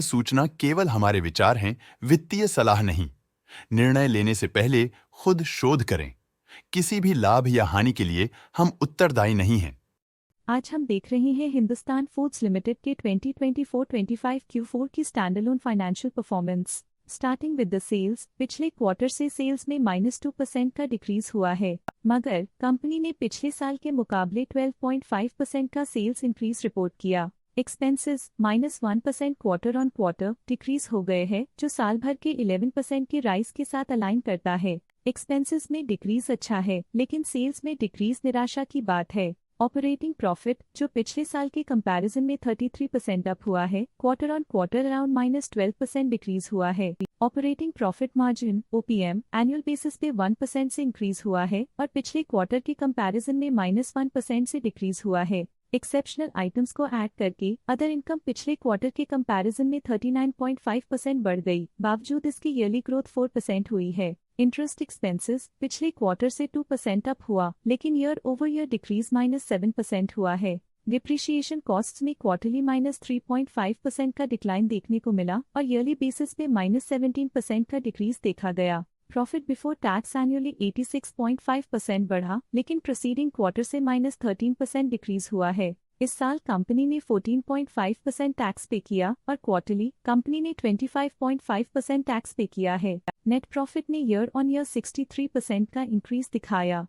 सूचना केवल हमारे विचार हैं, वित्तीय सलाह नहीं। निर्णय लेने से पहले खुद शोध करें। किसी भी लाभ या हानि के लिए हम उत्तरदायी नहीं हैं। आज हम देख रहे हैं हिंदुस्तान फूड्स लिमिटेड के 2024-25 Q4 की standalone financial performance. Starting with the sales, पिछले क्वार्टर से सेल्स में -2% का डिक्रीज हुआ है, मगर कंपनी ने पिछले साल के मुकाबले 12.5% का सेल्स इंक्रीज रिपोर्ट किया। Expenses -1% quarter on quarter decrease हो गए हैं, जो साल भर के 11% के राइज के साथ अलाइन करता है। एक्सपेंसेस में डिक्रीज अच्छा है, लेकिन सेल्स में डिक्रीज निराशा की बात है। ऑपरेटिंग प्रॉफिट, जो पिछले साल के कंपैरिजन में 33% अप हुआ है, quarter on quarter around -12% decrease हुआ है। Operating profit margin (OPM) annual basis पे 1% से इंक्रीज हुआ है और पिछले क्वार्टर के कंपैरिजन में -1% से डिक्रीज हुआ है। एक्सेप्शनल आइटम्स को ऐड करके अदर इनकम पिछले क्वार्टर के कंपैरिजन में 39.5% बढ़ गई, बावजूद इसकी ईयरली ग्रोथ 4% हुई है। इंटरेस्ट एक्सपेंसेस पिछले क्वार्टर से 2% अप हुआ, लेकिन ईयर ओवर ईयर डिक्रीज -7% हुआ है। डिप्रिशिएशन कॉस्ट्स में क्वार्टरली -3.5% का डिक्लाइन देखने को मिला और ईयरली बेसिस पे -17% का डिक्रीज देखा गया। प्रॉफिट बिफोर टैक्स एनुअली 86.5% बढ़ा, लेकिन प्रीसीडिंग क्वार्टर से -13% डिक्रीज हुआ है। इस साल कंपनी ने 14.5% टैक्स पे किया और क्वार्टरली कंपनी ने 25.5% टैक्स पे किया है। नेट प्रॉफिट ने ईयर ऑन ईयर 63% का इंक्रीज दिखाया,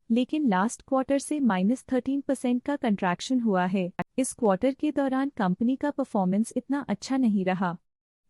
लेकिन लास्ट क्वार्टर से -13% का कंट्रैक्शन हुआ है। इस क्वार्टर के दौरान कंपनी का परफॉर्मेंस इतना अच्छा नहीं रहा।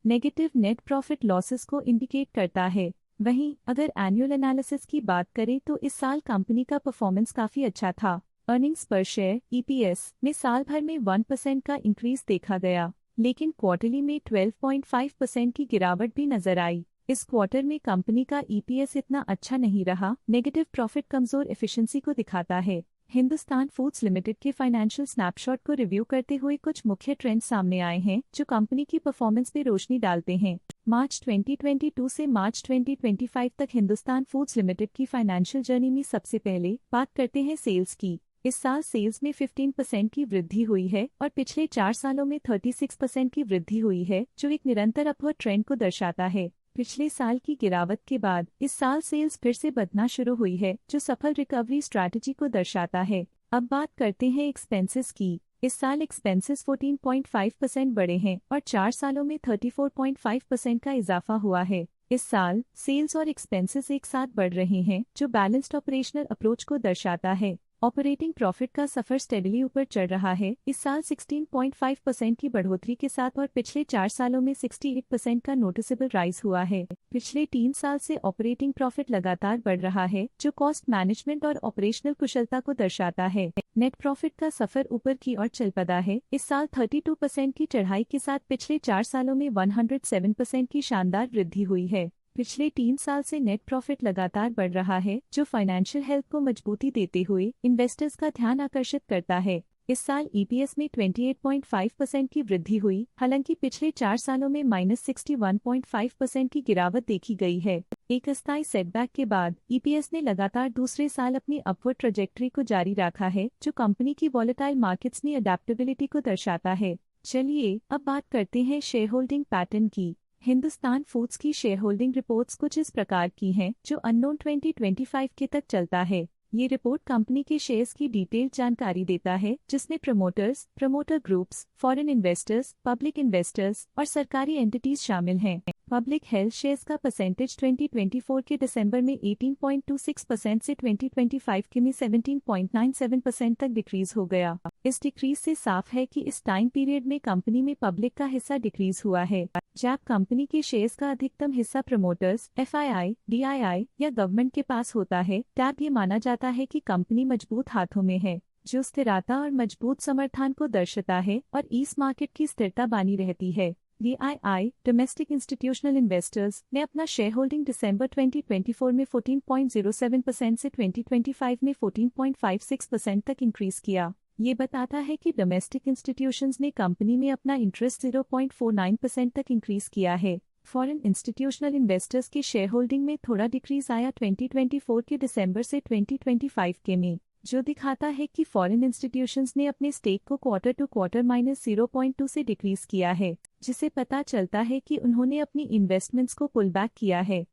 नेगेटिव नेट प्रॉफिट लॉसेस को इंडिकेट करता है। वहीं अगर एनुअल एनालिसिस की बात करें तो इस साल कंपनी का परफॉर्मेंस काफी अच्छा था। अर्निंग्स पर शेयर (EPS) में साल भर में 1% का इंक्रीज देखा गया, लेकिन क्वार्टरली में 12.5% की गिरावट भी नजर आई। इस क्वार्टर में कंपनी का EPS इतना अच्छा नहीं रहा। नेगेटिव प्रॉफिट कमजोर एफिशिएंसी को दिखाता है। हिंदुस्तान फूड्स लिमिटेड के फाइनेंशियल स्नैपशॉट को रिव्यू करते हुए कुछ मुख्य ट्रेंड्स सामने आए हैं, जो कंपनी की परफॉर्मेंस पे रोशनी डालते हैं। मार्च 2022 से मार्च 2025 तक हिंदुस्तान फूड्स लिमिटेड की फाइनेंशियल जर्नी में सबसे पहले बात करते हैं सेल्स की। इस साल सेल्स में 15% की वृद्धि हुई है और पिछले 4 सालों में 36% की वृद्धि हुई है, जो एक निरंतर अपवर्ड ट्रेंड को दर्शाता है। पिछले साल की गिरावट के बाद इस साल सेल्स फिर से बढ़ना शुरू हुई है, जो सफल रिकवरी स्ट्रैटेजी को दर्शाता है। अब बात करते हैं एक्सपेंसेस की। इस साल एक्सपेंसेस 14.5% बढ़े हैं और 4 सालों में 34.5% का इजाफा हुआ है। इस साल सेल्स और एक्सपेंसेस एक साथ बढ़ रहे हैं, जो बैलेंस्ड ऑपरेशनल अप्रोच को दर्शाता है। ऑपरेटिंग प्रॉफिट का सफर स्टेडली ऊपर चढ़ रहा है, इस साल 16.5% की बढ़ोतरी के साथ और पिछले 4 सालों में 68% का नोटिसेबल राइज हुआ है। पिछले 3 साल से ऑपरेटिंग प्रॉफिट लगातार बढ़ रहा है, जो कॉस्ट मैनेजमेंट और ऑपरेशनल कुशलता को दर्शाता है। नेट प्रॉफिट का सफर ऊपर की ओर चल पड़ा है, इस साल 32% की चढ़ाई के साथ पिछले 4 सालों में 107% की शानदार वृद्धि हुई है। पिछले 3 साल से नेट प्रॉफिट लगातार बढ़ रहा है, जो फाइनेंशियल हेल्थ को मजबूती देते हुए इन्वेस्टर्स का ध्यान आकर्षित करता है। इस साल EPS में 28.5% की वृद्धि हुई, हालांकि पिछले 4 सालों में -61.5% की गिरावट देखी गई है। एक अस्थायी सेटबैक के बाद EPS ने लगातार दूसरे साल अपनी अपवर्ड ट्रैजेक्टरी को जारी रखा है, जो कंपनी की वॉलेटाइल मार्केट्स में अडेप्टेबिलिटी को दर्शाता है। चलिए अब बात करते हैं शेयर होल्डिंग पैटर्न की। हिंदुस्तान फूड्स की शेयर होल्डिंग रिपोर्ट्स कुछ इस प्रकार की हैं, जो अननोन 2025 के तक चलता है। ये रिपोर्ट कंपनी के शेयर्स की डिटेल्ड जानकारी देता है, जिसमें promoters, promoter groups, foreign investors, public investors और सरकारी एंटिटीज शामिल हैं। पब्लिक हेल्थ शेयर्स का परसेंटेज 2024 के दिसंबर में 18.26% से 2025 के में 17.97% तक डिक्रीज हो गया। इस डिक्रीज से साफ है कि इस टाइम पीरियड में कंपनी में पब्लिक का हिस्सा डिक्रीज हुआ है। जब कंपनी के शेयर्स का अधिकतम हिस्सा प्रमोटर्स, FII, DII या गवर्नमेंट के पास होता है, तब ये माना जाता है कि कंपनी मजबूत हाथों में है, जो स्थिरता और मजबूत समर्थन को दर्शाता है और इस मार्केट की स्थिरता बनी रहती है। DII डोमेस्टिक इंस्टीट्यूशनल इन्वेस्टर्स ने अपना शेयर होल्डिंग दिसंबर 2024 में 14.07% से 2025 में 14.56% तक इंक्रीज किया। ये बताता है कि डोमेस्टिक इंस्टीट्यूशंस ने कंपनी में अपना इंटरेस्ट 0.49% तक इंक्रीज किया है। फॉरेन इंस्टीट्यूशनल इन्वेस्टर्स की शेयर होल्डिंग में थोड़ा डिक्रीज आया 2024 के दिसंबर से 2025 के में। जो दिखाता है कि फॉरेन इंस्टीट्यूशंस ने अपने स्टेक को क्वार्टर टू क्वार्टर -0.2 से डिक्रीज किया है, जिसे पता चलता है कि उन्होंने अपनी इन्वेस्टमेंट्स को पुल बैक किया है।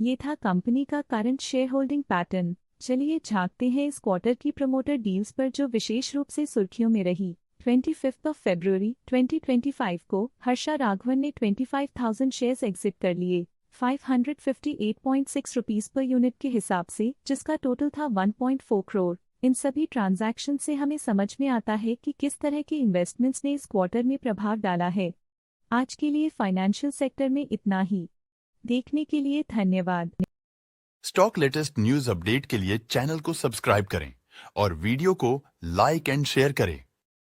ये था कंपनी का करंट शेयर होल्डिंग पैटर्न। चलिए झांकते हैं इस क्वार्टर की प्रमोटर डील्स पर जो विशेष रूप से सुर्खियों में रही। 25 फरवरी 2025 को हर्षा राघवन ने 25,000 शेयर्स एग्जिट कर लिए 558.6 रुपीस पर यूनिट के हिसाब से, जिसका टोटल था 1.4 करोड़। इन सभी ट्रांजैक्शन से हमें समझ में आता है कि किस तरह के इन्वेस्टमेंट्स ने इस क्वार्टर में प्रभाव डाला है। आज के लिए फाइनेंशियल सेक्टर में इतना ही। देखने के लिए धन्यवाद। स्टॉक लेटेस्ट न्यूज अपडेट के लिए चैनल को सब्सक्राइब करें और वीडियो को लाइक एंड शेयर करें।